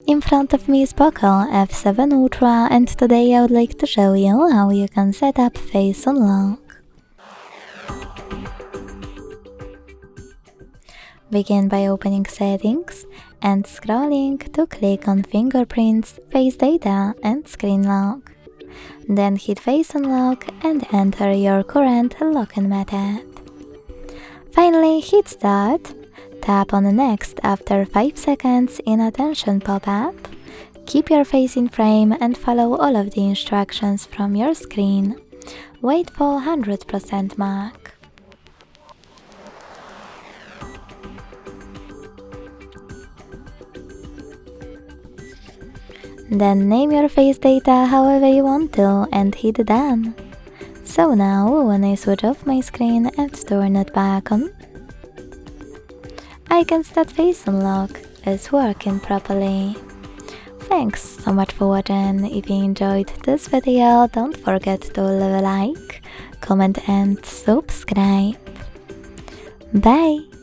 In front of me is Poco F7 Ultra, and today I would like to show you how you can set up face unlock. Begin by opening settings and scrolling to click on fingerprints, face data and screen lock. Then hit face unlock and enter your current locking method. Finally hit start. Tap on next after 5 seconds in attention pop-up. Keep your face in frame and follow all of the instructions from your screen. Wait for 100% mark. Then name your face data however you want to and hit done. So now when I switch off my screen and turn it back on, I can start face unlock is working properly. Thanks so much for watching. If you enjoyed this video, don't forget to leave a like, comment and subscribe. Bye!